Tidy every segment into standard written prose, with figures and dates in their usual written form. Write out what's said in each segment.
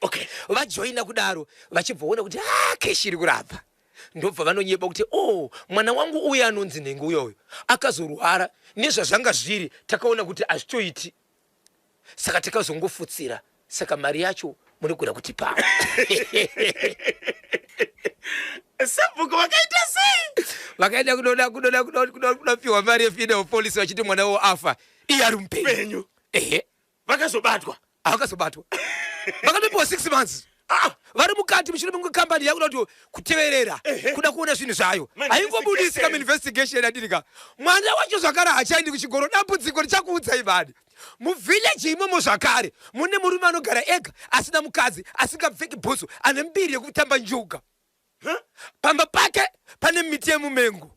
Okay. Vajoina kudaro vachibvoona kuti keshi iri kurapa. Ndobva vanonyeba kuti mwana wangu uya anonzi Nhengo uyoyo akazorwara nezvazvanga zviri takaona kuti azvitoiti. Saka takazongofutsira. Saka mari yacho munogona kutipa. Sabhuku vakaita sei? Vakaenda kunopiwa mari yefida wepolisi vachiti mwana wavo afa. Iye ari mupenyu. Vakazobatwa. Vakazobatwa. Vakatopiwa 6 months. Vari mukati mushure mekambani yakuda kuteverera kuda kuona zvinhu zvayo. Haingobudisi kama investigation adirika. Mwana wacho zvakare hachaendi kuchikoro, dambudziko richakuudzai bani. Muvillage imomo zvakare mune murume anogara ega asina mukadzi asingapfeki bhutsu ane mbiri yekutamba njuga. Pamba pake pane miti yemumengo.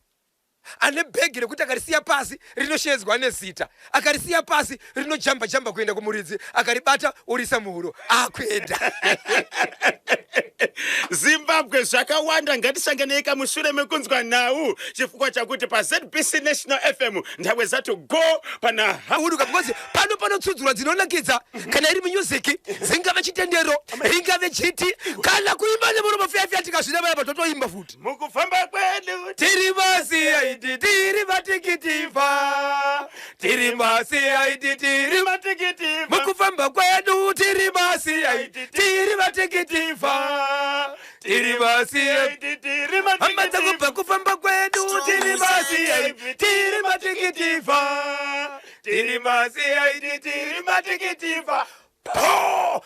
Ane bhegi rekuti akarisiya pasi rinoshedzwa nezita, akarisiya pasi rinojamba kuenda kumuridzi, akaribata urisa muhuro akuenda. Zimbabwe zvakawanda, ngatisangane mushure mekunzwa nhau chifukwa chakuti pa ZBC National FM ndawe zato go pana uruka because panotsudzurwa dzinonakidza kana iri music zingave chitendero ringave chiti kana kuimba nemuromo fiafia tikazvina vaya totoimba futi mukufamba kwedu tiri masi aiti tiri matikitifa tiri masi aiti tiri matikitifa mukufamba kwedu tiri masi aiti tiri matikitifa tiri masi aiti tiri matikitifa kufamba kwedu tiri masi aiti tiri matikitifa tiri masi aiti tiri matikitifa po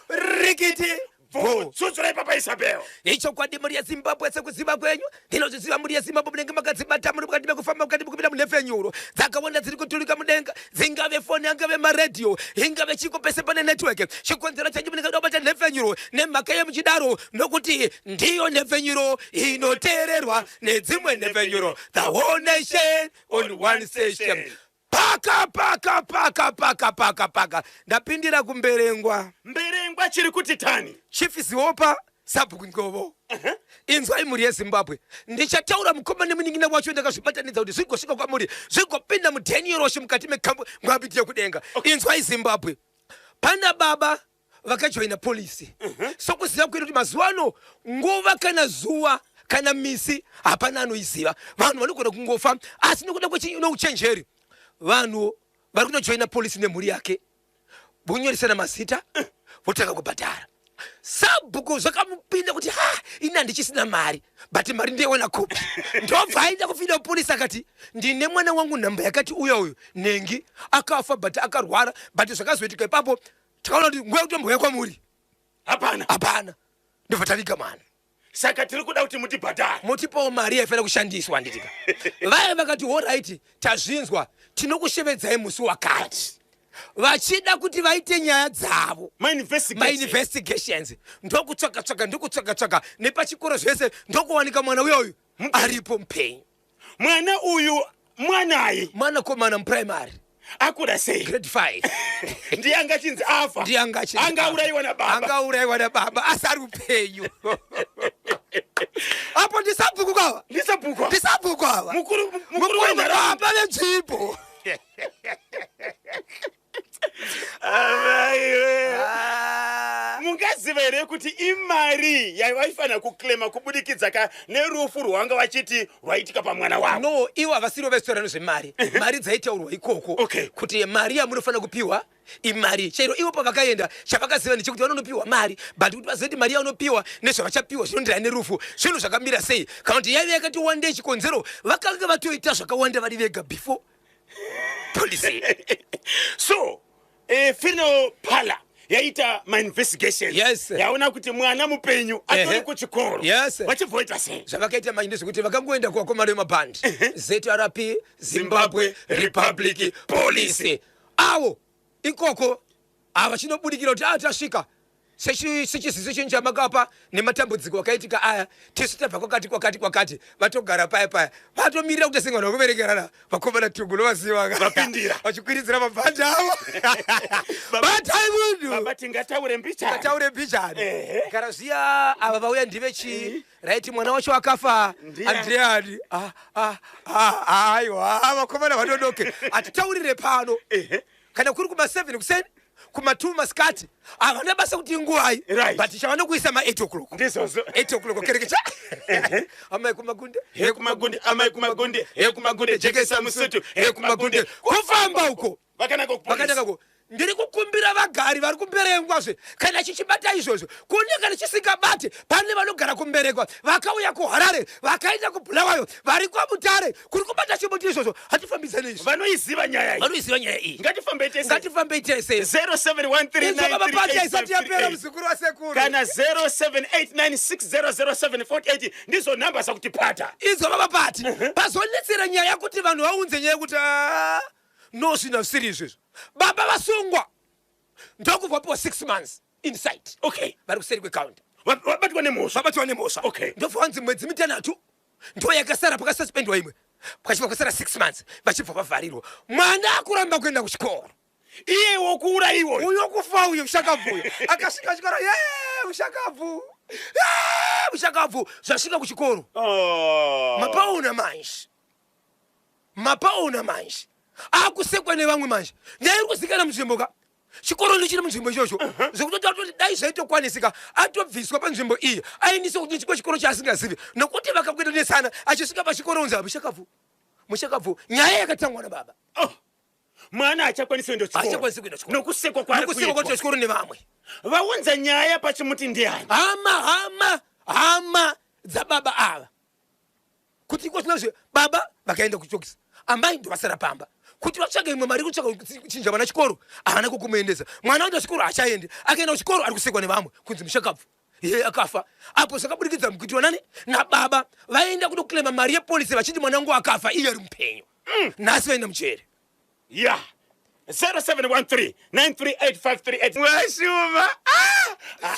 rikiti Tsutsura papa Isabel. Icho kwadi muri ya Zimbabwe sekuziva kwenyu. Ndinozviziva muri ya Zimbabwe munenge makadzibata muri mukati mekufamba mukati mukupinda munefenyuro. Dzakawanda dziri kutulika mudenga. Dzingave foni angave maradio. Ingave chiko pese pane network. Chikonzero changu munenge ndobata nefenyuro. Nemhaka yemuchidaro nokuti ndiyo nefenyuro inoteererwa nedzimwe nefenyuro. The whole nation on one station. Paka. Ndapindira kumberengwa. Mberengwa chiri kuti tani. Chief Ziopa Sabhuku Ngovo. Inzwai muri yeZimbabwe. Ndichataura mukomana muningira wacho ndakazvibatanidza kuti zvigosvika kwamuri. Zvigopinda muDhaniel mukati mekambo mwabitiye kudenga. Inzwai Zimbabwe. Pana baba vakajoina polisi. Sokuziva kuti mazuwano nguva kana zuwa kana misi hapana anoiziva. Vanhu vanogona kungofa asi nokuda kwechenjeri. Vanhu vari kunojoina polisi nemhuri yake. Bunyorisana mazita votaka kubhadhara. Sabhuku zvakamupinda kuti ina ndichisina mari but mari ndeiona kupi. Ndobva aenda kufida polisi akati ndine mwana wangu nhamba yakati uyo Nengi akafa but akarwara but zvakazoitika ipapo takaona kuti nguva yekutomboya kwamuri. Hapana. Ndobva taviga mwana. Saka tiri kuda kuti mutibhadhara. Mutipawo mari yaifana kushandiswa nditika. Vaya vakati alright tazvinzwa tinokushevedzai musi wakati. Vachida kuti vaite nyaya dzavo. My investigations. Ndokutsvaka nepachikoro zvese ndokuwanika mwana uyoyo aripo mupenyu. Mwana uyu mwanai. Mwana komana muprimary. Akura sei? Grade 5. Ndiyanga chinzi afa. Angauraiwa na baba. Asari upenyu. Apo ndisabhuku kwava. Ndisabhuku kwava. Mukuru wenharaunda venzvimbo. Mungaziva here kuti imari yaivaifana kuklema kubudikidza nerufu rwanga vachiti rwaitika pamwana wavo. No, ivo havasiro vestora nezvemari. Mari dzaitaurwa ikoko. Kuti mari yamunofana kupiwa imari. Chairo ivo pavakaenda chavakaziva ndechekuti vanonopiwa mari but kuti vazoti mari yaunopiwa nezvavachapiwa zvinonderana nerufu zvinhu zvakamira sei. Kana kuti yaive yakati wandei chikonzero vakanga vatoita zvakawanda vari vega before policy. So Fino Pala yaita my investigation. Yes. Yaona kuti mwana mupenyu atori kuchikoro. Yes. Vachibvoita sei? Zvavakaita maindezvo kuti vakangoenda kuvakomana vemabhandi. ZRP Zimbabwe Republic Police. Avo ikoko ava chinobudikira kuti tasvika sechiziso chenyu chamakapa nematambudziko akaitika aya tisu tabva kwakati vatogara paya vatomirira kuti sengana kuverekerana vakomana tungu novaziva vapindira vachikwiridzira mabhandi avo. Batai munhu baba tingataure mbichani kana zviya ava vauya ndivechi right mwana wacho akafa andreani aiwa vakomana vadodoke atitaurire pano kana kuri kuma 7 kuseni kuma 2 masikati avana basa kuti nguwai but chavano kuisa ma 8 o'clock ndizozo 8 o'clock kerekecha amai kumagunde kumagunde jekesa musutu kumagunde kufamba uko vakanaka ko ndiri kukumbira vagari vari kumberengwazve kana chichibata izvozvo kune kana chisingabate pane vanogara kumberekwa vakauya kuharare vakaenda kubhulawayo vari kwamutare kuri kubata chimuti izvozvo hatifambidzane izvo vanoiziva nyaya iyi ngatifambei tese 0713 isati yapera muzukuru wasekuru kana 0789600748 ndizo namba zakutipata idzo vavapati pazonetsera nyaya yakuti vanhu vaunze nyaya yekuti no zvina zvisiri izvezvo baba vasungwa ndokubva po 6 months inside okay vari kuseri kwekaunda vabatwa nemhosva okay ndobva vanzi mwedzi 3 ndo yakasara pakasuspendwa imwe pakachibva kwasara 6 months vachibva vavharirwa mwana akuramba kuenda kuchikoro iye wokuura iwo uyo kufa uyo ushakabvu akasvika chikoro ushakabvu zvasvika kuchikoro mapaona manje akusekwa nevamwe manje nyaya iri kuzikana munzvimbo chikoro ndichiri munzvimbo ichocho zvekutoti dai zvaitokwanisika atobviswa panzvimbo iyi aendise kuti chikwe chikoro chaasingazivi nokuti vakakuendanesana achisvika pachikoro unzi mushakabvu nyaya yakatangwa nababa mwana achakwanisi kuenda chikoro nokusekwa kwari chikoro nevamwe vaunza nyaya pachimuti ndiani hama dzababa ava kuti kotinazve baba vakaenda kuchokisi amai ndo vasara pamba kuti vatsvage imwe mari kutsvaka kuchinja vana chikoro haana kukumuendesa mwana waenda chikoro hachaendi akaenda kuchikoro ari kusekwa nevamwe kunzi mushakabvu iye akafa apo zvakaburikidza mukuitwa nani nababa vaenda kutoklema mari yepolisi vachiti mwana wangu akafa iye ari mupenyu nhasi vaenda mucheri 0713938538 mwashuma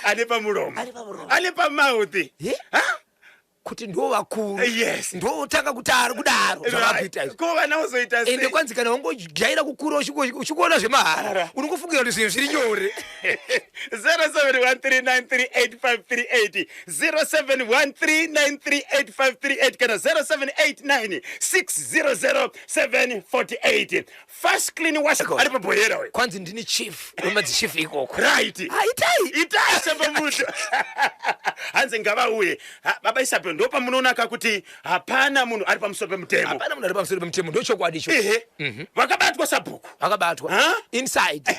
ane pamuromo ane pamauthi kuti ndo vakuru yes ndo tanga kuti ari kudaro zvavakuita izvo ko vana uzoita sei ende kwanzi kana wangojaira kukura uchikuona zvemahara unokufungira kuti zvinhu zviri nyore 0713938538 0713938538 kana 0789600748 fast clean wash ari paboyera we kwanzi ndini chief wemadzichief ikoko right itai sepamuto hanze ngavauye baba isape ndo pamunonaka kuti hapana munhu ari pamusoro pemutemo ndochokwadi icho vakabatwa sabhuku vakabatwa inside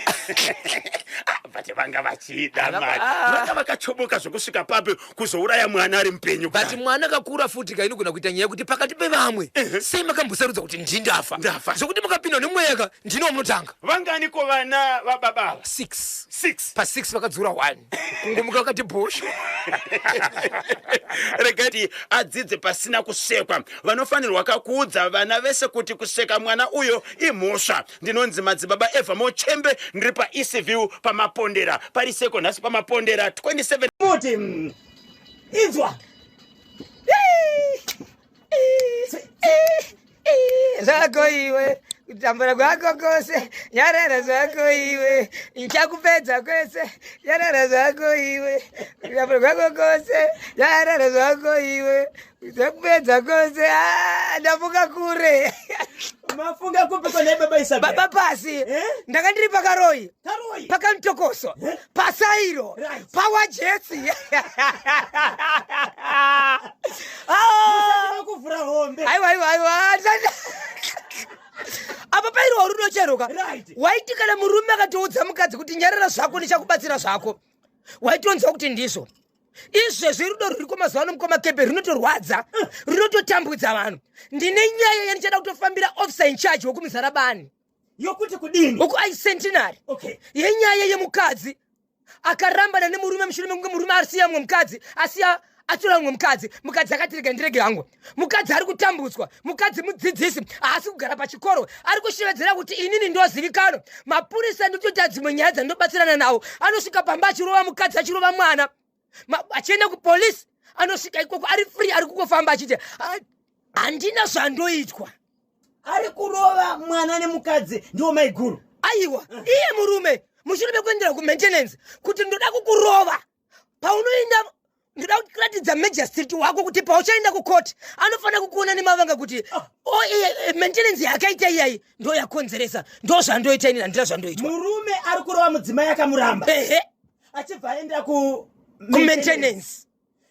vati vanga vachida mari vanga vakachoboka zvokusvika pape kuzouraya mwana ari mupenyu but mwana kakura futi kainogona kuita nyaya yekuti pakati pevamwe sei makambosarudza kuti ndindafa zvokuti mukapindwa nemweyaka ndinowo munotanga vanganiko vana vababa 6 pa6 vakadzura 1 kungomuka vakati bhosho regati adzidze pasina kusekwa vanofanirwa kakuudza vana vese kuti kuseka mwana uyo imhosva ndinonzi madzibaba Eva Mochembe ndiri paEastview pamapondera pariseko nhasi pamapondera 27 muti inzwa zvako iwe kutambura kwako kwose nyarara zvako iwe ichakupedza kwese nyarara zvako iwe kutambura kwako kwose nyarara zvako iwe ichakupedza kwose ndafunga kure mafunga kupi kone baba Isabe baba pasi ndakandiri pakaroi pakamtokoso pasairo pawajetsi kuvhura hombe aiwa apa pairiwa runocheruka waiti kana murume akatoudza mukadzi kuti nyarara zvako ndichakubatsira zvako waitonzwa kuti ndizvo izvezvi rudo ruri kwamazuva ano mukomakembe rinotorwadza rinototambudza vanhu ndine nyaya yandichada kutofambira officer in charge wokumizarabani yokuti kudini woku aicentenary yenyaya yemukadzi akarambana nemurume mushure mekunge murume asiya mumwe mukadzi asiya atora mumwe mukadzi akatirega ndirege hangu mukadzi ari kutambudzwa mukadzi mudzidzisi haasi kugara pachikoro ari kushevedzera kuti inini ndozivikanwa mapurisa ndotota dzimwe nyaya dzandinobatsirana nawo anosvika pamba achirova mukadzi achirova mwana achienda kupolisi anosvika ikoko ari free ari kukofamba achiti handina zvandoitwa ari kurova mwana nemukadzi ndiwo maiguru aiwa iye murume mushure mekuendera kumaintenance kuti ndoda kukurova paunoenda ndida kuratidza majesty wako kuti pauchaenda kukoti anofanira kukuona nemavanga kuti maintenance yakaita iyayi ndo yakonzeresa ndo zvandoita ini handira zvandoitwa. Murume ari kurova mudzimai akamuramba achibva aenda kumaintenance.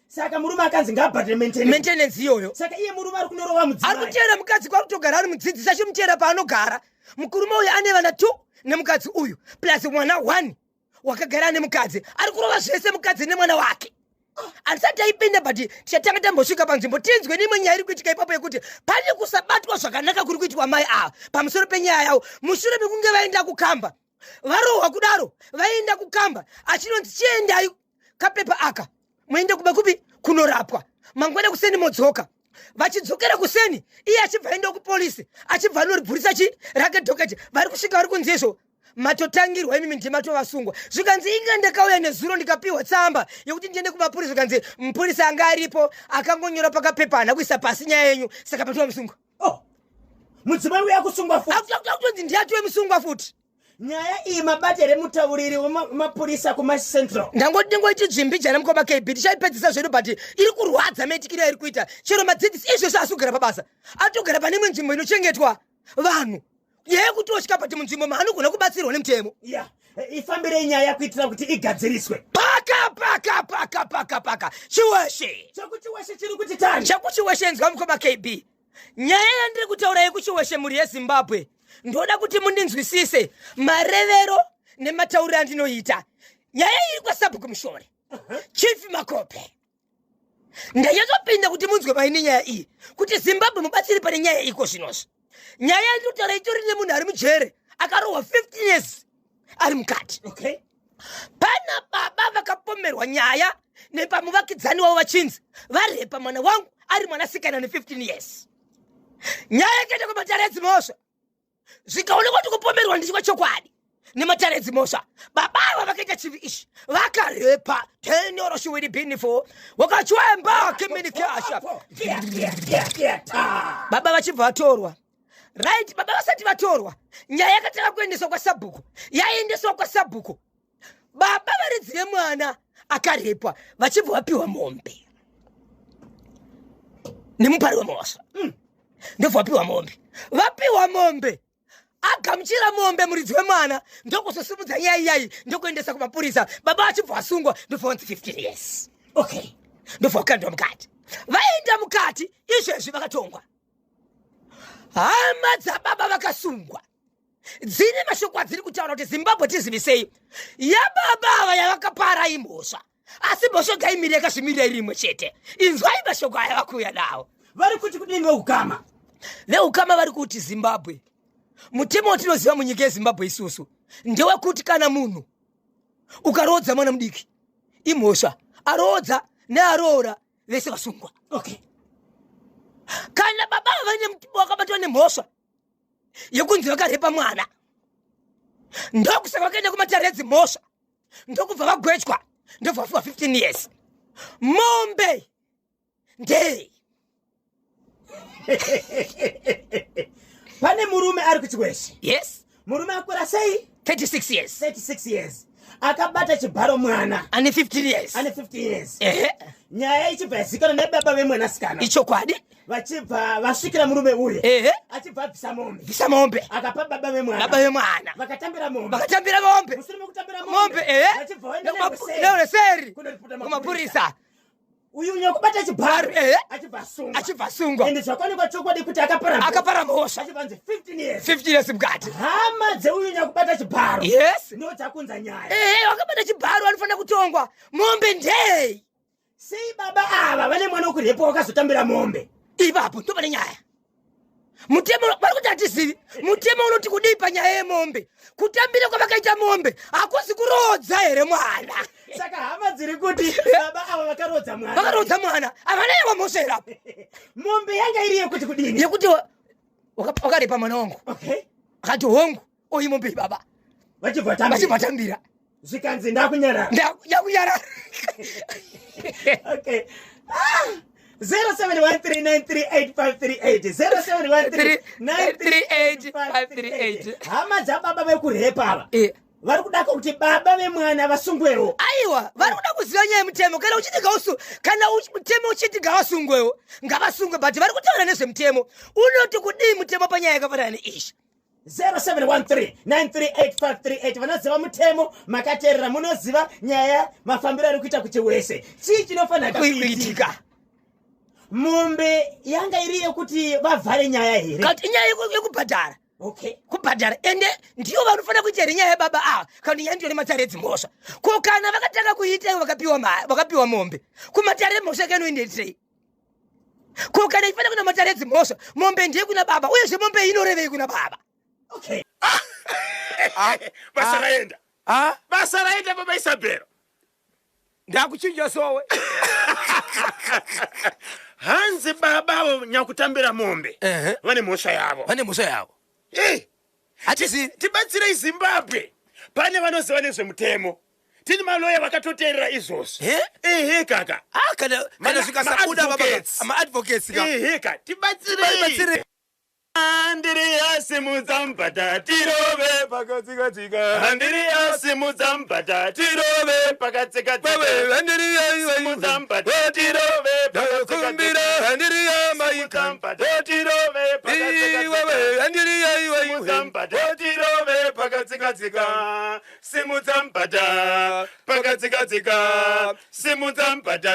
Saka murume akanzi ngabhadhare maintenance iyoyo. Saka iye murume ari kunorova mudzimai. Ari kutera mukadzi kwarikutogara ari mudzidzisi achimutera paanogara. Mukurume uyu ane vana 2 nemukadzi uyu plus mwana 1 wakagara nemukadzi. Ari kurova zvese mukadzi nemwana wake. Ansati aipinda but tichatanga tambosvika panzvimbo tinzwe nimwe nyaya iri kuitika ipapo yekuti pane kusabatwa zvakanaka kuri kuitwa mai ava pamusoro penyaya yavo. Mushure mekunge vaenda kukamba varohwa kudaro vaenda kukamba achinonzi chiendai kapepa aka muende kuba kupi kunorapwa mangwana kuseni modzoka. Vachidzokera kuseni iye achibva aenda kupolisi achibva anoribvurisa rake dhoketi vari kusvika vari kunzi izvo matotangirwa imimi ndima tovasungwa. Zvikanzi inga ndakauya nezuro ndikapiwa tsamba yekuti ndiende kumapurisa zvikanzi mupurisa anga aripo akangonyora pakapepa hana kuisa pasi nyaya yenyu saka patova musungwa. Mudzimai uya kusungwa futi. Akutonzi ndiatove musungwa futi. Nyaya iyi mabatire mutauriri wemapurisa kumaCentral. Ndingoiti dzvimbi jana mukoma KB tichaipedzisa zvedu but iri kurwadza maitikiro iri kuita chero madzidzisi izvozvo asogara pabasa atogara pane imwe nzvimbo inochengetwa vanhu yekuti osvika pati munzvimbo maanogona kubatsirwa nemutemo. Ifambirei nyaya kuitira kuti igadziriswe. Paka chiweshe chakuchiweshe chiri kuti tani chakuchiweshe nzwa mukoma KB. Nyaya yandiri kutaura yekuchiweshe muri yeZimbabwe ndoda kuti mundinzwisise marevero nematauriro andinoita. Nyaya iri kwaSabhuku Mushore Chief Makope ndanyazopinda kuti munzwe paini nyaya iyi kuti Zimbabwe mubatsiri pane nyaya iko zvinozvi. Nyaya ndinotaura itori nemunhu ari mujere akarohwa 15 years ari mukati. Pana baba vakapomerwa nyaya nepamuvakidzani wavo vachinzi varepa mwana wangu ari mwanasikana ne15 years. Nyaya ikaita kumatare edzimhosva zvikaonekwa kuti kupomerwa ndichikwa chokwadi nematare edzimhosva baba ava vakaita chivi ichi vakarepa 10 euro shiwiri bini 4 wakachwemba keminikasha baba vachibva vatorwa. Right, baba vasati vatorwa nyaya yakatanga kuendeswa kwaSabhuku yaendeswa kwaSabhuku baba varidzire mwana akarepwa vachibva vapiwa mombe nemupari wemhosva ndobva vapiwa mombe. Vapiwa mombe agamuchira mombe muridzi wemwana ndokusosumudza nyaya iyayi ndokuendesa kumapurisa baba vachibva vasungwa ndobva vanzi 15 years. Ndobva vakandwa mukati vaenda mukati izvezvi vakatongwa. Hama dzababa vakasungwa dzine mashoko adziri kutaura kuti Zimbabwe tizivisei yababa ava yavakapara imhosva asi mhosva gaimiri yakazvimirira iri imwe chete. Inzwai mashoko aya vakuuya nawo. Vari kuti kudini veukama? Veukama vari kuti Zimbabwe mutemo watinoziva munyika yeZimbabwe isusu ndewekuti kana munhu ukarodza mwana mudiki imhosva arodza nearoora vese vasungwa. Kana baba vane mutimo wakabatwa nemhosva yekunzi vakarepa mwana ndokusaka vakaenda kumatare edzimhosva ndokubva vagwechwa ndobva vapiwa 15 years. Mombe ndei pane murume ari kuchiweshe. Yes. Murume akura sei? 36 years. 36 years. Akabata chibharo mwana ane 15 years. Ane 15 years. Nyaya ichibva yazikanwa nebaba vemwanasikana. Ichokwadi. Vachibva vasvikira murume uyu achibva abvisa mombe akapa baba vemwana vakatambira mombe mushure mekutambira mombe vachibva vaenda neseri kumapurisa. Uyu nyakubata chibharo achibva asungwa ende zvakaonekwa chokwadi kuti akapara mhosva achibvanzi 15 years mukati. Hama dzeuyu nyakubata chibharo ndo dzakunza nyaya wakabata chibharo anofanira kutongwa. Mombe ndei sei baba ava vane mwana wekurepo wakazotambira mombe ipapo ndo pane nyaya. Mutemo vari kuti hatizivi mutemo unoti kudii panyaya yemombe kutambira kwavakaita mombe hakuzi kurodza here mwana. Saka hama dziri kuti baba ava vakarodza mwana havana yewa mhosva irapo. Mombe yanga iri yekuti kudini yekuti wakarepa mwana wangu akati hongu oyi mombe baba vachibva vatambira zvikanzi ndakunyarara 0713938538 0713938538 hama dzababa vekurepa ava vari kudaka kuti baba vemwana vasungwewo. Aiwa, vari kuda kuziva nyaya yemutemo. Kana uchitika kana mutemo uchitika vasungwewo, ngavasungwe, but vari kutaura nezvemutemo. Unoti kudii mutemo panyaya yakafanana neishi? 0713-938-538 vanoziva mutemo makateerera munoziva nyaya mafambiro ari kuita kuti wese chii chinofanira kuitika. Mombe yanga iri yekuti vavhare nyaya here kati nyaya yekubhadhara. Okay. Kubhadhara ende ndiyo vanofanira kuita here nyaya yebaba ava kana nyaya ndiyo nematare edzimhosva. Ko kana vakatanga kuita vakapiwa mombe kumatare emhosva kanoendetirei? Ko kana ifanira kuna matare edzimhosva mombe ndiye kuna baba uyezve mombe inorevei kuna baba? Okay. Basa raenda. Basa raenda baba Isabel. Ndakuchinja sowe. Hanzi baba nyakutambira mombe. Vane mhosva yavo. Vane mhosva yavo. Ati tibatsire Zimbabwe. Pane vanoziva nezvemutemo. Tini maloya vakatoteerera izvozvo. Kaka. Kana zvikasabuda baba ama advocates ka. Kaka, tibatsire. Andiri yasimuzambata tirove pakatsika. Andiri yasimuzambata tirove pakatsika. Andiri yasimuzambata tirove pakatsika. Andiri yasimuzambata tirove pakatsika. Andiri yasimuzambata tirove pakatsika. Simuzambata pakatsika. Simuzambata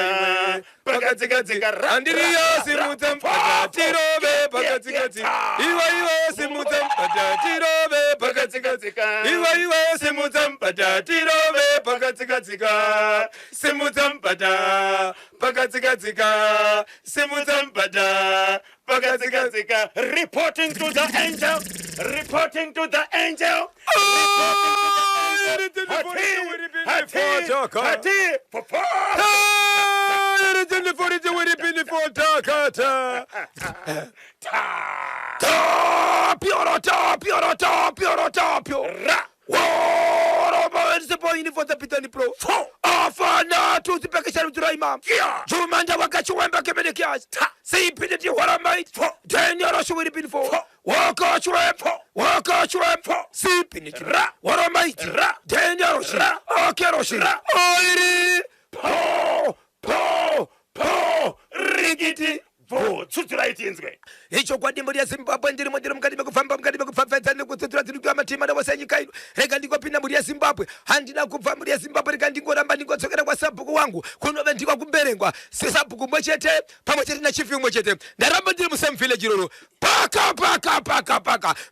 pakatsika. Andiri yasimuzambata tirove pakatsika. Iwa simuzambata tirove pakatsika. Iwa simuzambata tirove pakatsika. Simuzambata pakatsika. Simuzambata pakatsika. Reporting to the angel. Reporting to the angel. Afana tu zipekesha uturaima. Jumanda wakachuemba kemenekias. Sipiniti waramait. Daniel Oshwiri pinfo. Waka chuem. Sipiniti waramait. Daniel Oshwiri. Okeroshi. Oiri. Po. Rigiti. Tsutsura itinzwe. Icho kwa dimbo ya Zimbabwe ndiri mukati mekufamba nekutsutsura dziri matima ndawasanyika ino. Rega ndingopinda muri ya Zimbabwe. Handina kubva muri ya Zimbabwe rega ndingoramba ndingotsokera kwa sabhuku wangu. Kunove ndikwa kumberengwa. Sabhuku mwechete pamwechete na chifi mwechete. Ndaramba ndiri musame village roro. Paka.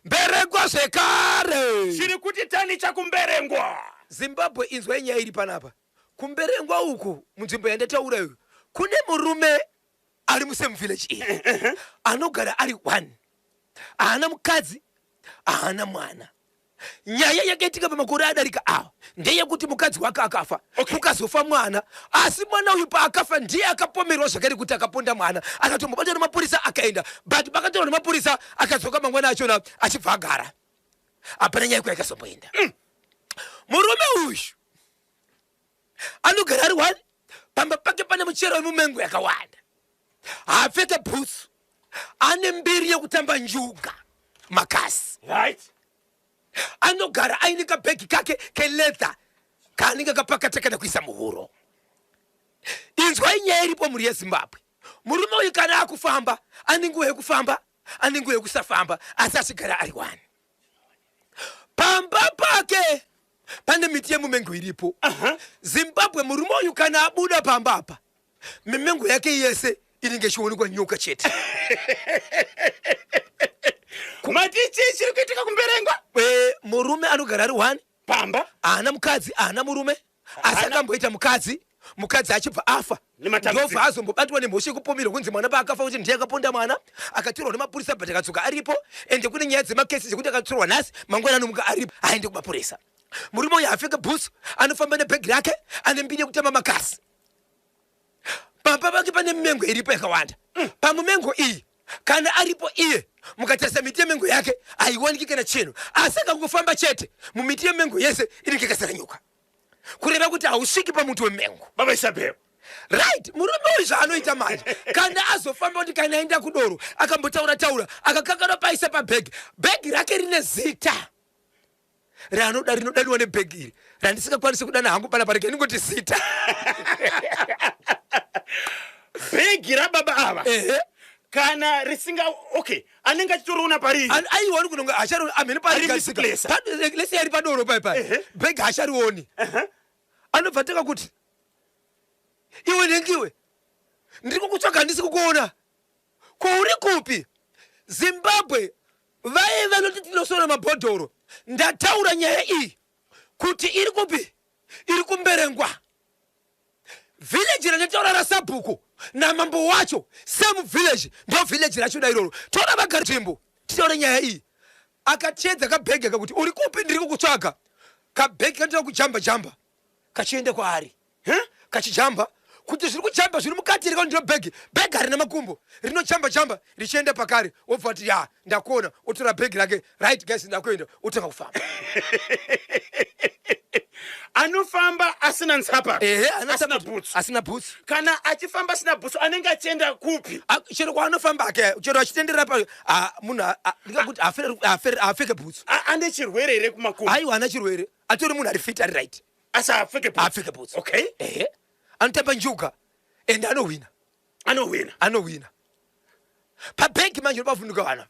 Mberengwa zvekare. Chiri kuti tani chakumberengwa. Zimbabwe inzwa nyaya iri panapa. Kumberengwa uku munzvimbo yandataura iyo. Kune murume ari musame village iyi anogara ari one, haana mukadzi, haana mwana. Nyaya yakaitika pamakore adarika awa ndeyekuti mukadzi wake akafa, kukazofa mwana, asi mwana uyu paakafa ndiye akapomerwa zvakare kuti akaponda mwana, akatombobatwa nemapurisa akaenda, but pakatorwa nemapurisa akadzoka mangwana achona achibva agara. Hapana nyaya yakazomboenda. Murume uyu anogara ari one, pamba pake pane muchero wemumengo yakawanda. Hapfeka boots, ane mbiri yekutamba njuga makasi. Right? Anogara aine kabhegi kake keleta kanenge kapakatakana kuisa muhuro. Inzwa inyaya iripo muri yeZimbabwe. Murume uyu kana akufamba ane nguva yekufamba, ane nguva yekusafamba, asi achigara ari one. Pamba pake pane miti yemumengo iripo. Zimbabwe murume uyu kana abuda pamba apa, mimengo yake yese inenge chiwonekwa nyoka chete. Kumatichi chiri kuitika kumberengwa. Murume anogara ari one, pamba, haana mukadzi, haana murume, asi akamboita mukadzi achibva afa. Ndobva azombobatwa nemhosva yekupomerwa kunzi mwana paakafa kuti ndiye akaponda mwana, akatorwa nemapurisa but akadzoka aripo, ende kune nyaya dzemakesi dzekuti akatorwa nhasi mangwana anomuka aripo aende kumapurisa. Murume uyu hapfeka bhutsu, anofamba nebhegi rake, ane mbiri yekutamba makasi. Pamba pake pane mimengo iripo yakawanda. Pamumengo iyi kana aripo iye mukatarisa miti yemengo yake haiwaniki kana cheno, asi akangofamba chete mumiti yemengo yese inenge yakasara nyoka, kureva kuti hausviki pamuti wemengo. Baba Isabel. Right, murume uyu zvaanoita manje kana azofamba kuti kana aenda kudoro akambotaura akakakana paisa pabhegi, bhegi rake rine zita ranoda rinodaniwa nebhegi iri randisingakwanisi kudana hangu pana pareke ndingoti sita bhegi rababa ava kana risinga okay anenge achitoriona pariri aiwani kunonga achari amene lesi yari padoro pai bhegi acharioni anobva teka kuti iwe nengiwe ndiri kukutsvaga handisi kukuona kouri kupi Zimbabwe vai vanoti tinosona mabhodhoro ndataura nyaya iyi kuti iri kupi iri kumberengwa village randataura raSabhuku namambo wacho same village ndo village racho iroro toda vagara nzvimbo titaura nyaya iyi akachedza kabhegi kakuti uri kupi ndiri kukutsvaga kabhegi kanoita kujamba kachiende kwaari kachijamba kuti zviri kujamba zviri mukati rika ndiro bhegi harina makumbo rinojamba richienda pakare wobva kuti ya ndakuona otora bhegi rake right guys ndakuenda otanga kufamba anofamba asina ntsapa asina boots kana achifamba asina boots anenge achienda kupi chero kwaanofamba ake chero achitenderera pa munhu ndikakuti afeke boots ane chirwere here kumakumbo aiwa ana chirwere atori munhu ari fit ari right asa afeke boots okay anotamba njuga and anowina pabhegi manje ribavhunduka vana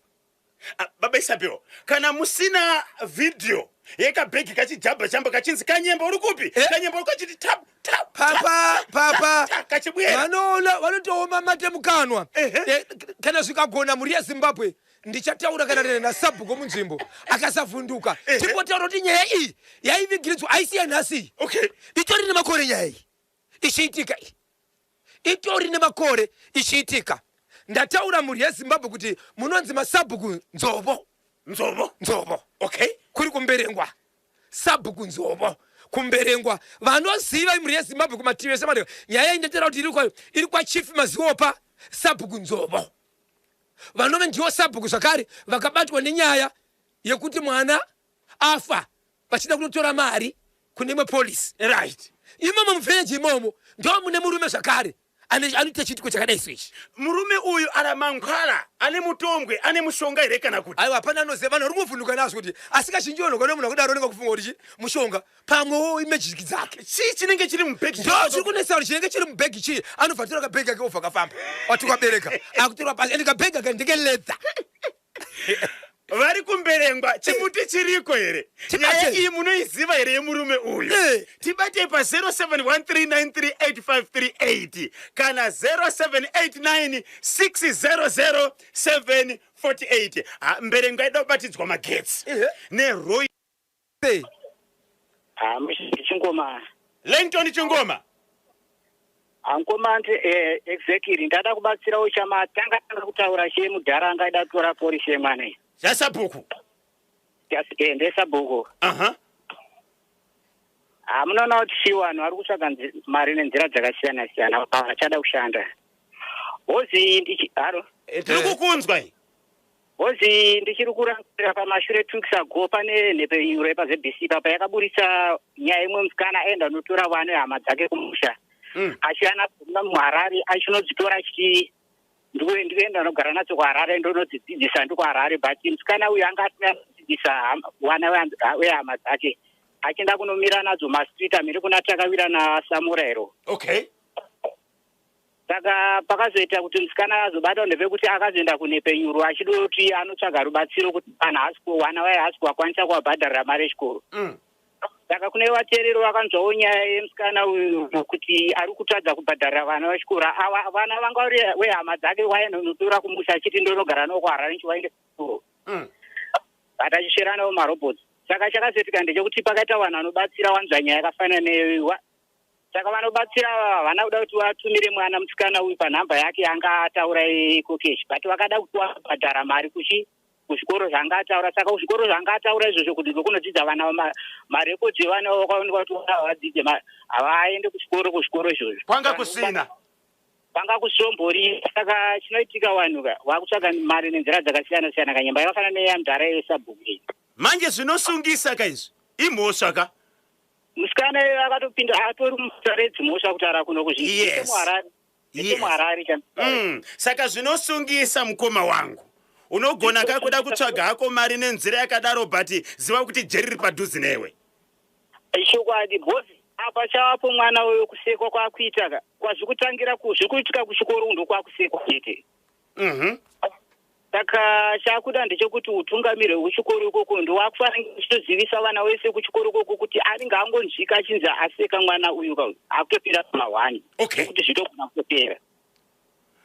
baba Isabel kana musina video yekabhegi kachijamba kachinzi kanyemba uri kupi kanyemba uri kachiti tap papa kachibwera vanotooma mate mukanwa kana zvikagona muri yeZimbabwe ndichataura kana naSabhuku munzvimbo akasavhunduka timbotaura kuti nyaya iyi yaivigiridzwa aisiya nhasi itori nemakore nyaya iyi ichiitika itori nemakore ichiitika ndataura muri yeZimbabwe kuti munonzi maSabhuku nzovo okay kuri kumberengwa Sabhuku nzovo kumberengwa vanoziva muri yeZimbabwe kumativi ese madeka nyaya indetera kuti iri kwa chief Maziopa Sabhuku nzovo vanove ndiwo Sabhuku zvakare vakabatwa nenyaya yekuti mwana afa vachida kunotora mari kune imwe polisi right imomo muvheneji imomo ndo mune murume zvakare anoita chitiko chakadai soichi murume uyu ana mangwara ane mutombwe ane mushonga here kana kuti aiwa hapana anoziva vanhu vari kuvhunduka nazvo kuti asi kazhinji vanhu kana munhu akudaro anenge kufunga kuti mushonga pamwewo imejiki dzake chii chinenge chiri mubhegi ndo chiri kunesa kuti chinenge chiri mubhegi chii anobva tora kabhegi ake obva akafamba watukabereka akutorwa pasi ende kabhegi ake ndike ledha vari kumberengwa chimuti chiriko here nyaya iyi munoiziva here yemurume uyu tibatei pa 0713938538 kana 0789600748 mberengwa aida kubatidzwa magetsi neroy chingoma Langton chingoma ankomandi exactly ndada kubatsirawo chama tanga kutaura chemudhara angaida kutora polisi yemwana yaSabhuku ndeSabhuku munoona kuti vanhu vari kutsvaga mari nenzira dzakasiyana vachada kushanda hozi tiri kukunzwa hozi ndichiri kurangurira pamashure 2 weeks ago pane nhepe yuro yepaZBC papa yakaburitsa nyaya imwe musikana aenda anotora vana vehama dzake kumusha achiana muHarare achinodzitora achiti ndikuenda anogara nadzo kuHarare ndonodzidzisa ndikuHarare but musikana uyu anga asinadzidzisa vana vehama dzake achienda kunomira nadzo mastreet amiri kunatakawira naSamurairo okay saka pakazoita kuti musikana azobata ndepekuti akazoenda kunepenyuro achida kuti anotsvaga rubatsiro kuti vana vaye hasi kuwakwanisa kuwabhadharira mari yechikoro saka kune vateereri vakanzwawo nyaya yemusikana uyu kuti ari kutadza kubhadharira vana vechikoro vana vanga vehama dzake wainotora kumusha achiti ndonogara nawo kuHarare nichiwaende kuchikoro but achisvera nawo marobhots saka chakazoitika ndechekuti pakaita vanhu vanobatsira wanzwa nyaya yakafanana neyoiwa saka vanobatsira havana kuda kuti vatumire mwana musikana uyu panhamba yake anga ataura ikokeshi but vakada kuti wabhadhara mari kuzvikoro zvanga ataura saka kuzvikoro zvanga ataura izvozvo kuti ndokunodzidza vana marekodzi evana vakaonekwa kuti vadzidze havaende kuzvikoro izvozvo kwanga kusombori saka chinoitika vanhu vakutsvaga mari nenzira dzakasiyana kanyamba yakafanana neyamudhara yeSabhuku manje zvinosungisa kaizvi imhosva ka musikana akatopinda atori musare dzimhosva kutaura kuno kuzvimuHarare saka zvinosungisa mukoma wangu unogona kakuda kutsvaga hako mari nenzira yakadaro but ziva kuti jeri riri padhuze newe. Chokwadi bosi apa chavapo mwana uyo kusekwa kwakuita kwazvikutangira zvikuitika kuchikoro ndo kwakusekwa chete. Saka chakuda ndechekuti utungamiri wekuchikoro ikoko ndo wakufanira kuchitozivisa vana vese kuchikoro ikoko kuti anenge angonzvika achinzi aseka mwana uyu akutopinda pama1 kuti zvitogona kutopera.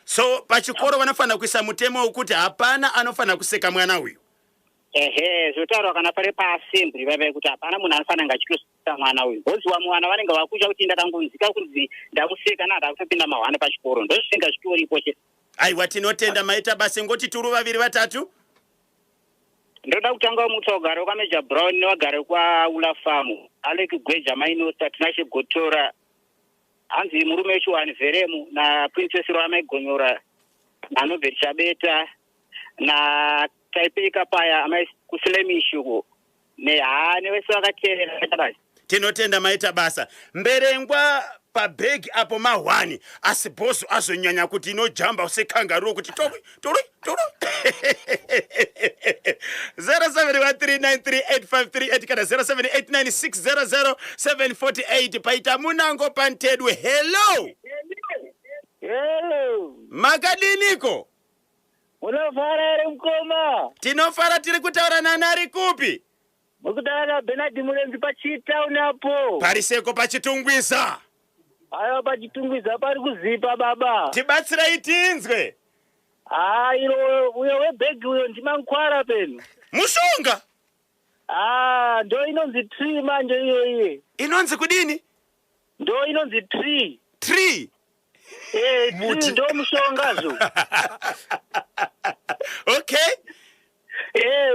So pachikoro vanofanira kuisa mutemo wekuti hapana anofanira kuseka mwana uyu. Zvotaurwa kana pari paassembly vave kuti hapana munhu anofanira kunge achitoseka mwana uyu. Boziwa mwana vanenge vakucha kuti ndakangonzika kunzi ndakuseka nada kutopinda ma1 pachikoro ndozvisinga zvitoripo chete. Aiwa tinotenda maita basi ngoti turu vaviri vatatu. Ndoda kutanga muta ugare kwa Major Brown newagare kwa Ulafamu Alec Gweja Mainosa Tinashe Gotora hanzi murume wechiwani Veremu na Princess Rwama Igonyora na Nobel Chabeta na Taipei Kapaya amai kusilemishuko ne wese wakateerera. Tinotenda maita basa mberengwa pabeg apo ma1 asi boss azonyanya kuti inojamba usekangaroo kuti toru 0713938538 kana 0789600748 paita munango pantedwe. Hello makadiniko unofara ere mkoma? Tinofara tiri kutaura nanari kupi? Mukutaura Bernard Murenzi pachitown apo. Pariseko pachitungwiza. Ayo pachitungwiza pari kuzipa baba. Tibatsira itinzwe. Iro uyo webag uyo ndimankwara peno. Mushonga? Ndo inonzi tree manje iyo iye. Inonzi kudini? Ndo inonzi tree. Tree? Tree ndo mushongazo. Okay.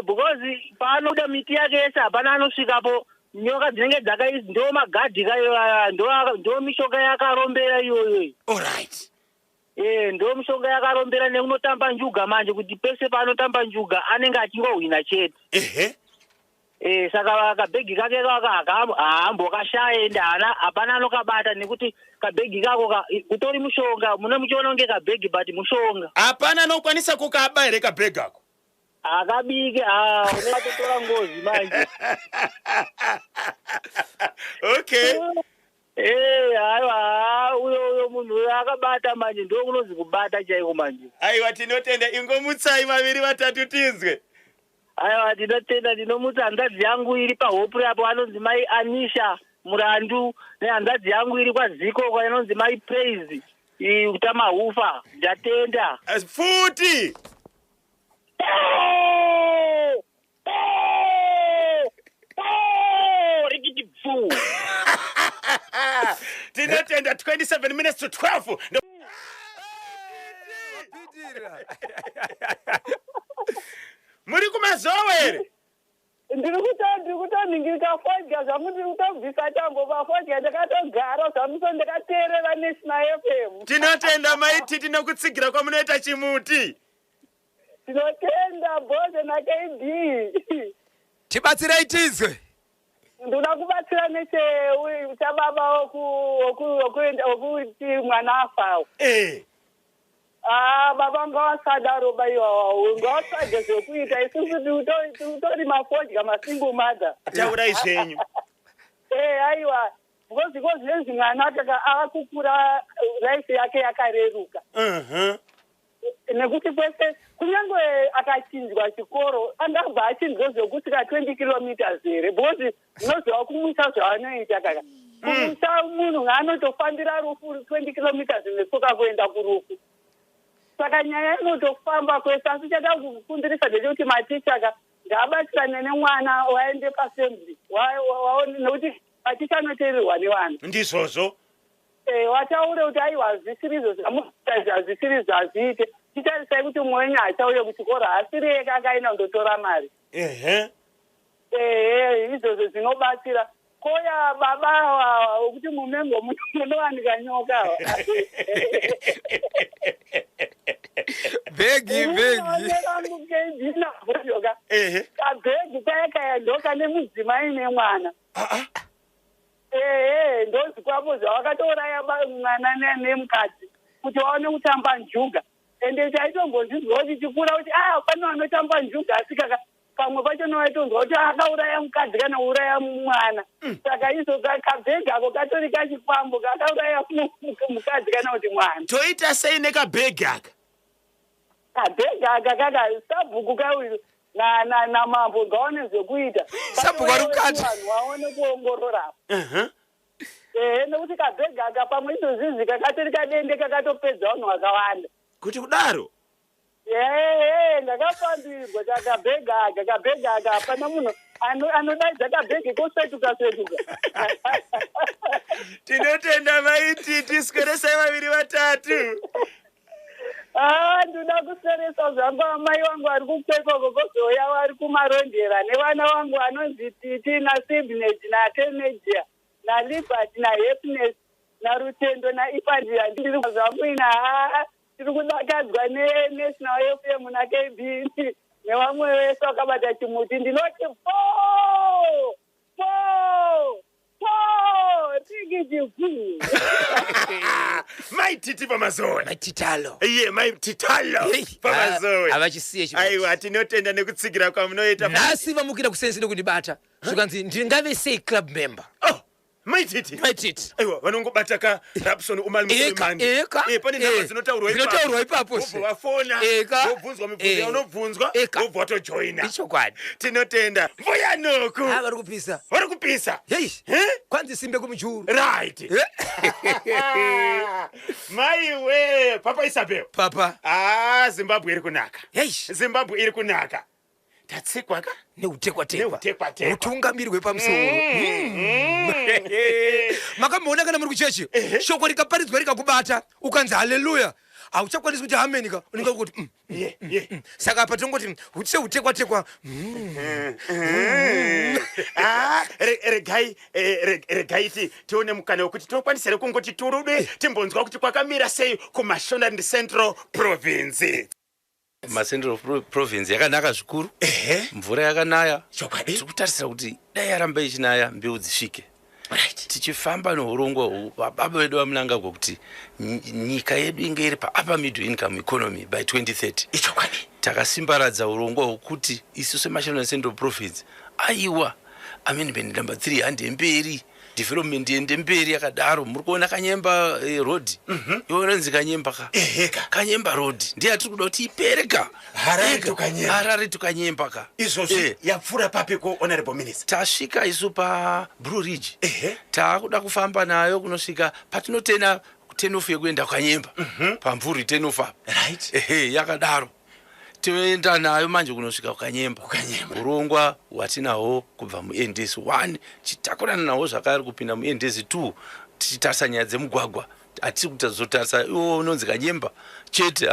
Because panoda miti yake yese hapana anosvikapo nyoka dzinenge dzakaizi ndo magadhi kayo ndo mishonga yakarombera iyoyo. Alright. Ndo mishonga yakarombera neunotamba njuga manje kuti pese paanotamba njuga anenge achingohwina chete. Saka kabhegi kake kahambo kashaenda hapana anokabata nekuti kabhegi kako kutori mushonga mune muchiona kunge kabhegi but mushonga. Hapana anokwanisa kukaba here kabhegi kako. Akabike unatotora ngozi manje. Okay. Uyo munhu akabata manje ndo unozi kubata chaiko manje. Aiwa tinotenda ingomutsai vaviri vatatu tinzwe. Aiwa tinotenda ndinomutsa hanzvadzi yangu iri pahopu apo anonzi mai Anisha Murandu nehanzvadzi yangu iri kwaZiko kwainonzi mai Praise utamahufa ndatenda. Futi. Tinotenda 27 minutes to 12. Muri kumazowere. Ndiri kutondingika fodya zvamu ndiri kutobvisa tambo pafodya ndakatogara zvamuso ndakateerera National FM. Tinotenda maiti tinokutsigira kwamunoita chimuti. Tinotenda bose na KD. Tibatsira itizwe. Ndoda kubatsira chababa okuti mwana afa. Baba ngawasadaro bayiwawo ngawasadya zvekuita isusu utori mafodya masingle mother. Taurai zvenyu. Aiwa because zvinezvi mwana akukura life yake yakareruka. Nekuti kwese kunyange akachinjwa chikoro andabva achinjwa zvekusvika 20 kilometers here because unoziva kumwisa zvaanoita kaka kumwisa munhu anotofambira rufu 20 kilometers netsoka kuenda kurufu. Saka nyaya inotofamba kwese asi chada kufundirisa ndechekuti maticha ngaabatsirane nemwana waende paassembly nekuti maticha anoteererwa nevana ndizvozvo. Wataure kuti aiwa zvisirizo zvamuita zvisirizo hazviite titarisai kuti umwe wenyu achauye kuchikoro asiri eka akaenda kundotora mari. Izvozvo zvinobatsira koya baba wekuti mumengo munowanika nyoka. Begi. Kabhegi kaya ndoka nemudzimai nemwana. Ndozi kwapo zvawakatouraya mwana nemukadzi kuti waone kutamba njuga. ende chaitongozidzwa kuti chikura kuti pane vanotamba njuga asi pamwe pacho novaitonzwa kuti akauraya mukadzi kana uraya mwana saka izo kabhegi ako katori kachifambo kakauraya mukadzi kana kuti mwana. Toita sei nekabhegi aka? Kabhegi aka kaka sabhuku kauyu namambo ngaone zvekuita sabhuku arukati vanhu vaone kuongorora nekuti kabhegi aka pamwe izozizi kakatori kadende kakatopedza vanhu vakawanda kuti kudaro. Ndakafambirwa kabhegi aka hapana munhu anodaidza kabhegi kosvetuka. Tinotenda maiti tisweresai vaviri vatatu. Ndoda kusweresa zvangu amai vangu vari kupfekwa kokozoya vari kumarondera nevana vangu vanonzi Titi naSibneji naTenejia naLibert naHappiness naRutendo naIpandia ndiri zvangu ina tiri kudakadzwa neNational FM naKBC nevamwe vese vakabata chimuti ndinoti tikiti maititi pamazowe maititalo iye maititalo pamazowe avachisiye chimwe. Aiwa tinotenda nekutsigira kwamunoita nhasi vamukira kusenzere kundibata zvikanzi ndingave sei club member. maititi aiwa vanongobata ka Rapson Umali Musulmani pane nhamba dzinotaurwa ipapo wafona wobvunzwa mibvunzo yaunobvunzwa wobva watojoina. ichokwadi tinotenda mbuya noku vari kupisa kwanzi simbe kumujuru right. Maiwe papa Isabel papa Zimbabwe iri kunaka Zimbabwe iri kunaka tatsikwa ka neutekwatekwa utungamiri hwepamusoro makamuona kana muri kuchechi shoko rikaparidzwa rikakubata ukanzi haleluya hauchakwanisi kuti amenika unenge kuti saka apa tongoti seutekwatekwa regai tione mukana wekuti tinokwanisa here kungoti turude timbonzwa kuti kwakamira sei kuMashonaland Central Province. Central Province yakanaka zvikuru, mvura yakanaya, tiri kutarisira kuti dai yaramba ichinaya mbeu dzisvike. Tichifamba nourongwa huu baba vedu vamunanga kuti nyika yedu inge iri pa-upper middle income economy by 2030. Takasimbaradza urongwa hwokuti isu seMashonaland Central Province aiwa amendment number 3 hande mberi development yende mberi yakadaro. Muri kuona Kanyemba road yonzi Kanyemba Kanyemba road ndiye atiri kuda kuti ipere ka Harare to Kanyemba ka izvozvo yapfuura papi ko honorable minister. Tasvika isu pa Blue Ridge taakuda kufamba nayo kunosvika patinotena 10 off yekuenda Kanyemba pamvuri 10 off yakadaro toenda nayo manje kunosvika Kanyemba. Urongwa hwatinahwo kubva muNDS 1 chitakurana nawo zvakare kupinda muNDS 2 tichitarisa nyaya dzemugwagwa atiri kuti tizotarisa iwo unonzi Kanyemba chete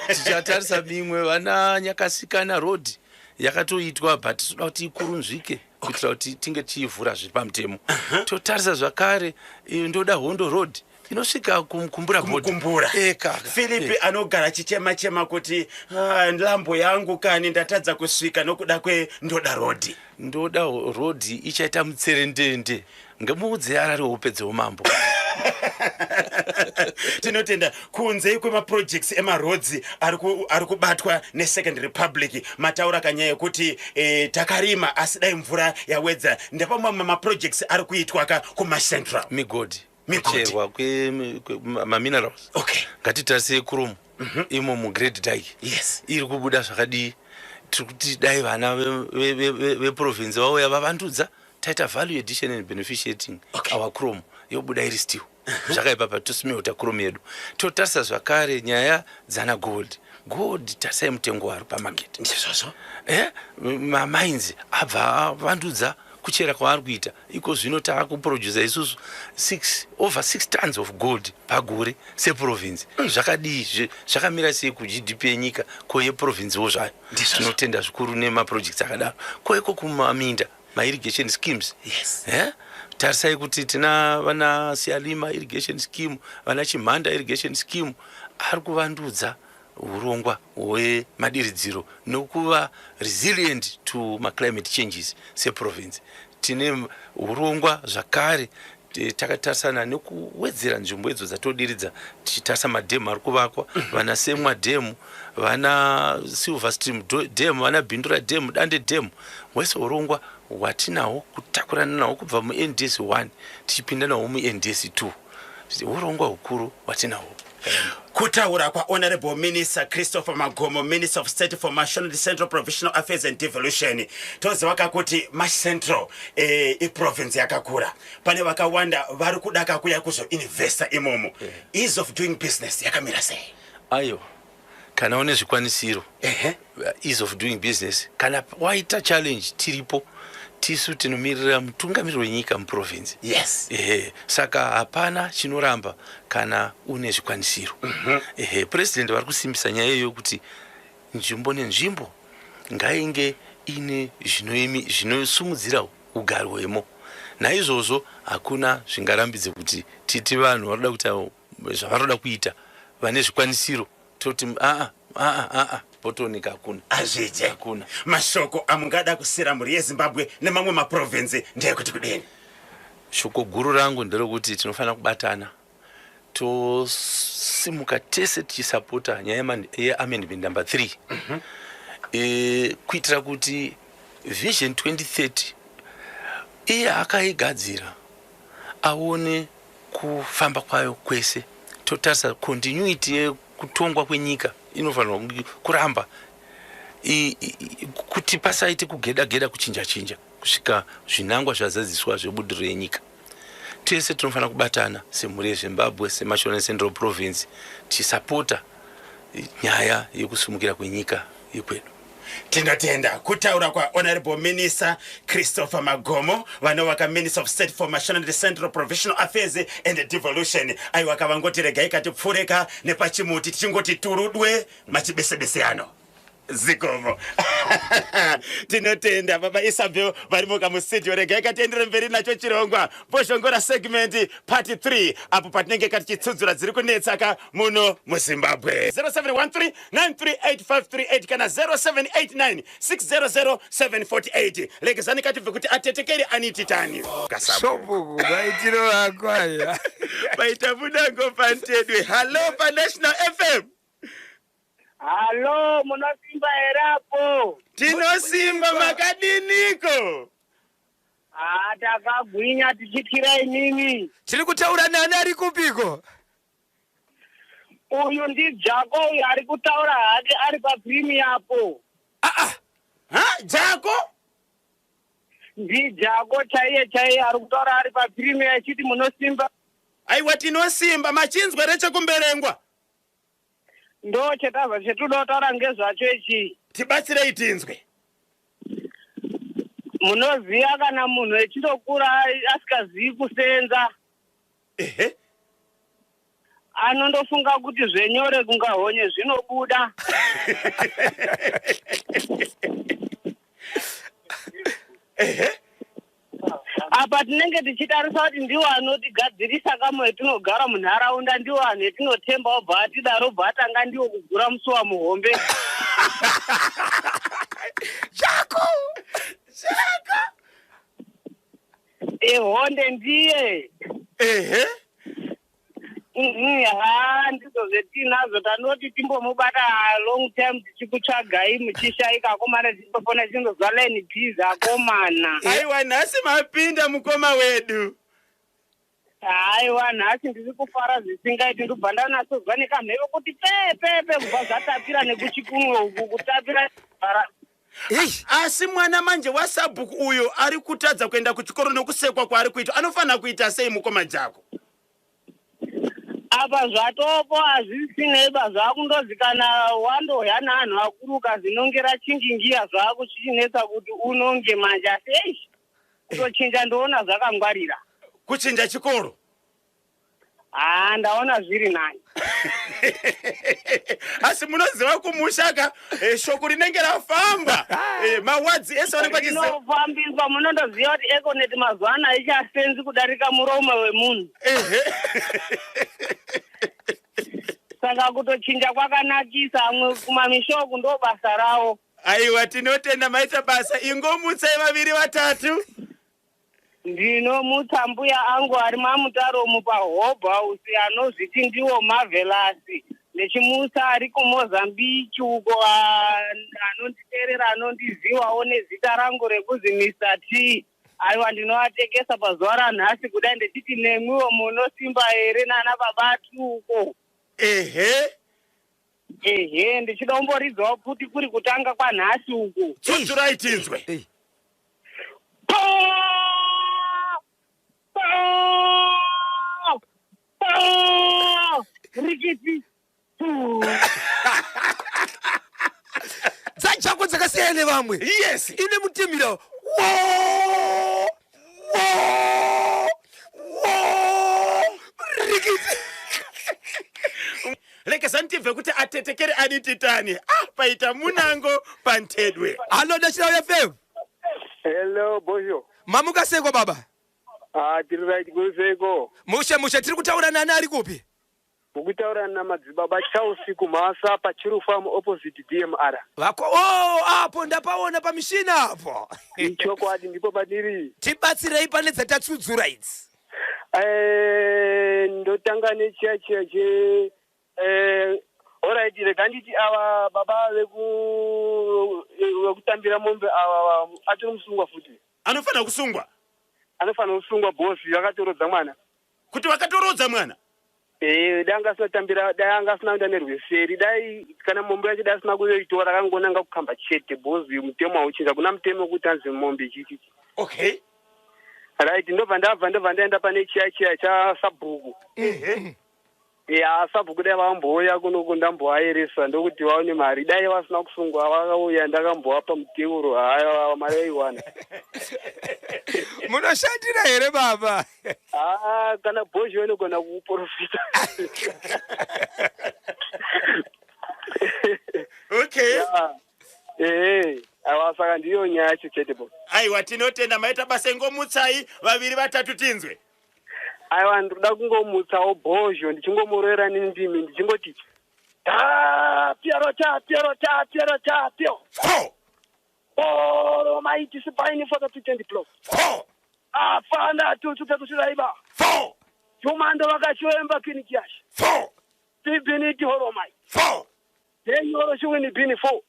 tichatarisa mimwe vana Nyakasikana road yakatoitwa but tinoda kuti ikurunzvike kuitira kuti tinge tichivhura zviri pamutemo. Totarisa zvakare ndoda Hondo road inosvika kumbura Philip anogara chichema kuti nlambo yangu kani ndatadza kusvika nokuda kweNdoda road. Ndoda road ichaita mutserendende ngemuudze Harare upedze umambo. Tinotenda kunze kwemaprojects emaroads ari kubatwa neSecond Republic mataura kanyaya yekuti takarima asi dai mvura yawedza ndepamwe maprojects ari kuitwa kumaCentral migodi kucherwa kweminerals. Ngatitarise Kurumu imo muGreat Dyke iri kubuda zvakadii. Tiri kuti dai vana veprovince vauya vavandudza taita value addition and beneficiating our Kurumu yobuda iri still zvakaipa patosimeota Kurumu yedu. Totarisa zvakare nyaya dzana gold tarisai mutengo wari pamarket mamainzi abva vandudza kuchera kwaari kuita iko zvino taakuprodusa isusu over 6 tons of gold pagore seprovince. Zvakadii zvakamira sei kuGDP yenyika koyeprovincewo zvayo. Tinotenda zvikuru nemaprojects akadaro koiko kumaminda mairrigation schemes. Tarisai kuti tina vana Sialima irrigation scheme vana Chimhanda irrigation scheme ari kuvandudza urongwa hwemadiridziro nokuva resilient to climate changes seprovince. Tine urongwa zvakare takatarisana nekuwedzera nzvimbo idzo dzatodiridza tichitarisa madhemu ari kuvakwa vana Semwa dhemu, vana Silver Stream dhemu, vana Bindura dhemu, Dande dhemu, wese urongwa watinawo kutakurana nawo kubva muNDS 1 tichipinda nawo muNDS 2 urongwa hukuru watinawo. Kutaura kwa Honorable Minister Christopher Magomo, Minister of State for National Central Provincial Affairs and Devolution. Tozi wakakuti Central province yakakura. Pane wakawanda vari kudaka kuya kuzo investor imomo. Ease of doing business yakamira sei? Ayo. Kana une zvikwanisiro. Ease of doing business. Kana waita challenge tiripo. Tisu tinomirira mutungamiriri wenyika muprovince. Yes. Saka hapana chinoramba kana une zvikwanisiro. President vari kusimbisa nyaya iyo kuti nzvimbo nenzvimbo ngainge ine zvinosumudzira ugaro hwemo. Naizvozvo hakuna zvingarambidze kuti titi vanhu varoda kuita zvavaroda kuita vane zvikwanisiro toti botonika hakuna. Azvije hakuna. Mashoko amungada kusira muri yeZimbabwe nemamwe maprovince ndeyekuti kudeni. Shoko guru rangu nderekuti tinofana kubatana tosimuka tese tichisapota nyaya yeamendment number 3 kuitira kuti vision 2030 iye akaigadzira aone kufamba kwayo kwese. Totarisa continuity yekutongwa kwenyika inofanirwa kuramba kuti pasaite kugeda kuchinja kusvika zvinangwa zvazadziswa zvebudiriro yenyika. Tese tinofana kubatana semhuri yeZimbabwe seMational Central Province tisapota nyaya yekusumukira kwenyika yekwedu. Tinotenda kutaura kwa Honorable Minister Christopher Magomo, vanovaka Minister of State for National Central Provincial Affairs and Devolution. Aiwaka vangoti regai katipfureka nepachimuti tichingoti turudwe machibesebese ano. Zikomo. Tinotenda baba Isabel varimoka mustudio regai katendere mberi nacho chirongwa boshongora segment part 3 apo patinenge katichitsudzura dziri kunetsaka muno muZimbabwe. 0713938538 kana 0789600748 legezani katibve kuti atetekeri anititani Sobugu baitiro akwaya baita mudango pantedwe. Hello pa National FM. Halo, munosimba erapo. Tinosimba makadiniko. Takagwinya tichitira inini. tiri kutaura nani ari kupiko? Uyu ndijako ari kutaura hake ari paprimier apo. Jako? Ndijako chaiye ari kutaura ari paprimier achiti munosimba. Aiwa tinosimba machinzwe rechekumberengwa. Ndo chetava chetunotaura ngezvacho ichi. Tibatsirei tinzwe. Munoziya kana munhu echindokura asikazivi kusenza. Anondofunga kuti zvenyore kunga honye zvinobuda. Apa tinenge tichitarisa kuti ndiwo anotigadzirisa kamwe etinogara munharaunda, ndiwo anhu etinotemba obva atidaro obva atanga ndiwo kugura musuwa muhombe. Jako! Honde ndiye. Ndizo zvetinazo tanoti timbomubata long time tichikutsvagai muchishaika akomana timbofona chindozva line bizi akomana. Aiwa nhasi mapinda mukoma wedu. Aiwa nhasi ndiri kufara zvisingaiti ndobva ndanatsozva nekamhepo kuti pepepe kubva zvatapira nekuchikunwe uku kutapira bara. Asi mwana manje wasabhuku uyo ari kutadza kuenda kuchikoro nokusekwa kwaari kuita anofanira kuita sei mukoma jako? Apa zvatopo hazvisinei zvakundozikana wandohya neanhu akuru ukazinongera chingingiya zvako chichinetsa kuti unonge manje asi kutochinja ndoona zvakangwarira. Kuchinja chikoro? Ndaona zviri nani. Asi munoziva kumushaka shoko rinenge rafamba mawadzi ese anofambiswa. Munondoziva kuti Econet mazuva ano haichasenzi kudarika muromo wemunhu. Saka kutochinja kwakanakisa, amwe kumamishoko ndo basa rawo. Aiwa tinotenda maita basa ingomutsai vaviri vatatu. ndinomutsa mbuya angu ari mamutaromu pahope house anozviti ndiwo Marvelous. Ndechimutsa ari kuMozambique uko anonditeerera anondiziwawo nezita rangu rekuzi Mr. T. Aiwa ndinovatekesa pazuva ranhasi kudai ndechiti nemwiwo munosimba here nana babatu uko. Ehe, ndichida kumboridzawo kuti kuri kutanga kwanhasi uko. Tsutsurai tinzwe. Rikiti. dzachako dzakasiyana vamwe. Yes. Ine mutimira rikiti. Rekesa ndibve kuti atetekere ani titani. Paita munango pantedwe. Halo National FM. Hello Bojo. Mamuka seko baba. Tiri right kuseko. Musha tiri kutaura nani ari kupi? Mukutaura na madzibaba chausiku masa pachiru farm opposite DMR. Vako apo ndapaona pamishina hapo. Ichoko adi ndipo padiri. Tibatsirei pane dzatatsudzura idzi. Ndotanga nechacha che alright rekanditi ava baba vekutambira mombe ava atiri musungwa futi. Anofana kusungwa. Anofana kusungwa boss vakatorodza mwana. Kuti vakatorodza mwana. Danga sinatambira danga sinaenda nerweseri dai kana mombe yacho dasina kuitora kangonanga kukamba chete boss mutemo auchinja kuna mutemo kuti anzi mombe chichi. Okay. Right ndobva ndaenda pane chiya cha sabhuku. Sabhuku dai vamboya kuno ndamboaeresa ndokuti vaone mari dai vasina kusungwa vakauya ndakambovapa muteuro haya mari yaiwana. Munoshandira here baba? Kana Bojo anogona kuprofita. Okay. Saka ndiyo nyaya yacho chete bo. Aiwa tinotenda maita basa ngomutsai vaviri vatatu tinzwe. Aiwa ndoda kungomutsawo Bojo ndichingomurera nindimi ndichingoti Piero. Oh, my disappointing for the 220 plus. Fanda tutusaiba. Jumando wakachwemba kini kiashi. Tibini horo mai. Then you are showing bini 4.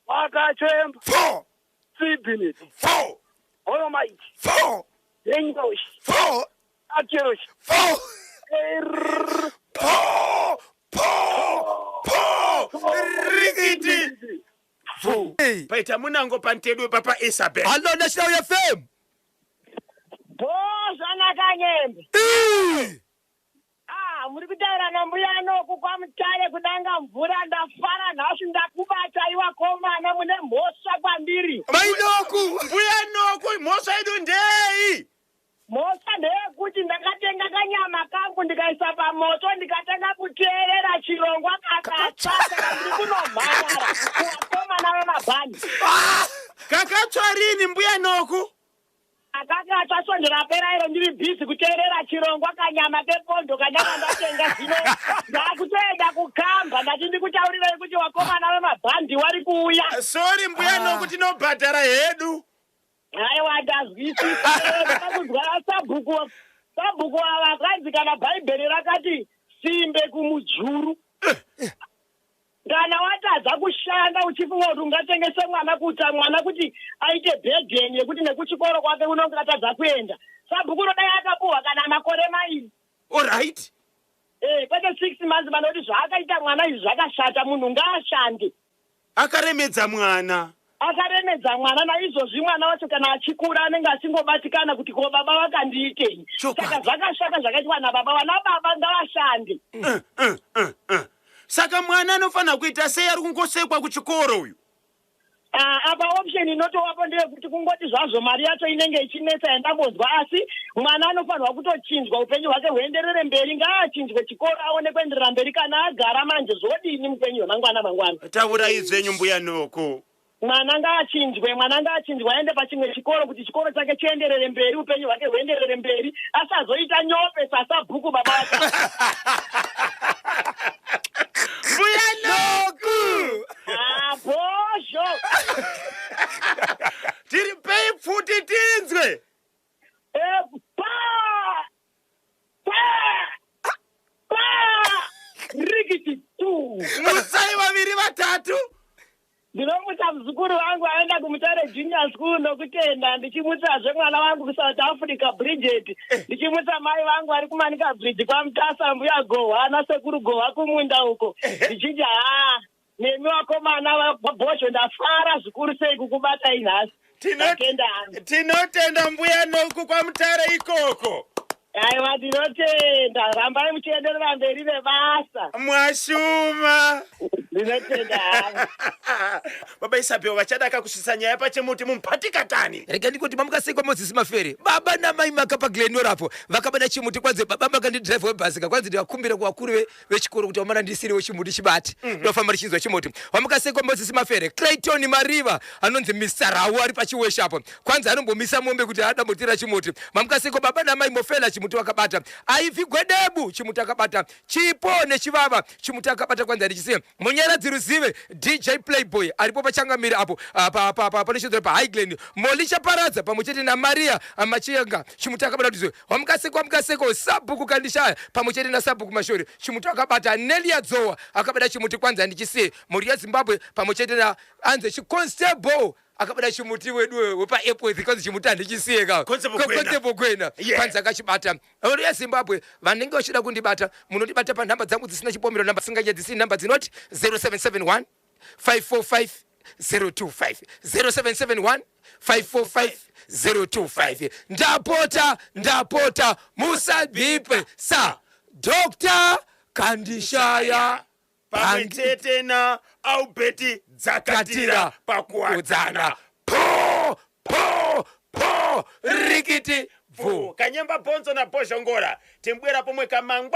Wakachwemba. Tibini. Horo mai. Then you are Akiroshi. Rikiti. Paita munango pantedwe papa Isabel. Halo National FM. Bozana kanyembe. Muri kutaura nambuya noku kwamutare kudanga mvura ndafara nhasi ndakubata iwa komana mune mhosva kwandiri. Mainoku. Mbuya noku mhosva yedu ndei. Mhosva ndeyekuti ndakatenga kanyama kangu ndikaisa pamoto ndikatanga kuteerera chirongwa kakatsvaka ndiri kunomharara kuvakomana vemabhani. Kakatsva rini mbuya noku? Akakatsva sondera pera iro ndiri bhizi kuteerera chirongwa kanyama kepondo kandanga ndatenga zvino ndakutoenda kukamba ndati ndikutaurirai kuti vakomana vemabhandi vari kuuya. Sorry mbuya noku tinobhadhara hedu. Aiwa ndazwisisa ndakakuzwa sabhuku avakanzi kana bhaibheri rakati simbe kumujuru. Kana watadza kushanda uchifunga kuti ungatengese mwana kuita mwana kuti aite bhedheni yekuti nekuchikoro kwake unonge atadza kuenda. Sabhuku rodai akapuhwa kana makore mairi. Alright. Kwete 6 months vanoti zvaakaita mwana izvi zvakashata munhu ngaashande. Akaremedza mwana. Akaremedza mwana naizvozvi mwana wacho kana achikura anenge achingobatikana kuti ko baba vakandiitei. Saka zvakashata zvakaitwa nababa. Vana baba ngavashande. Saka mwana anofana kuita sei ari kungosekwa kuchikoro uyu? Apa option inotowapo ndeyekuti kungoti zvazvo mari yacho inenge ichinetsa yandambonzwa asi mwana anofanirwa kutochinjwa upenyu hwake huenderere mberi ngaachinjwe chikoro aone kuenderera mberi kana agara manje zvodini mupenyu hwemangwana mangwana. Taurai zvenyu mbuya noko. Mwana ngaachinjwe aende pachimwe chikoro kuti chikoro chake chienderere mberi upenyu hwake huenderere mberi asazoita nyope sasabhuku baba vake. Mbuya noku. Bozho. Tiri pei musai vaviri vatatu ndinomutsa muzukuru wangu aenda kumutare junior school nokutenda ndichimutsazve mwana wangu kuSouth Africa Bridget ndichimutsa mai vangu vari kumanika bridge kwamutasa mbuya gohwa nasekuru gohwa kumunda uko ndichiti nemi vakomana vabhosho ndafara zvikuru sei kukubata inhasi tinotenda mbuya noku kwamutare ikoko aiwa ndinotenda rambai muchienderera mberi nebasa mwashuma ndinotenda hangu baba Isabel vachadaka kusvisa nyaya pachemuti mumpatikatani rega ndikoti mamukasekwa Moses Mafere baba namai makapagilenorapo vakabada chimuti kwanze baba makandidhiraivha webhasika kwanze ndikakumbira kuvakuru vechikoro kuti vamana ndisiriwo chimuti chibati ndofamba richinzwa chimuti wamukasekwa Moses Mafere Clayton Mariva anonzi Mr. ari pachiweshapo kwanze anombomisa mombe kuti adambotira chimuti mamukasekwa baba namai Mofela chimuti wakabata Ivy Gwedebu chimuti akabata Chipo nechivava chimuti akabata kwanze richisiya Munyaradzi Ruzive DJ Playboy aripo pachangamira apo paneshodhera paHighland Molisha Paradza pamwechete naMaria Amachienga chimuti akabata kuti wamukaseko Sabhuku Kandishaya pamwechete naSabhuku Mashori chimuti akabata Nelia Dzowa akabata chimuti kwanza ndichisiye mhuri yaZimbabwe pamwechete naAnze Chiconstable akabada chimuti wedu wepa airport kwanza chimuti andichisiye ka Constable Gwena kwanza akachibata mhuri yaZimbabwe vanenge vachida kundibata munondibata panhamba dzangu dzisina chipomero namba singanyadzisi namba dzinoti 0771 545 025 0771 545 025 ndapota musadhipe sa Dr. Kandishaya pamwechete na Albert Dzakatira pakuwadzana po rikiti vu kanyemba bhonzo na bhozhongora timbwera pomwe kamangwa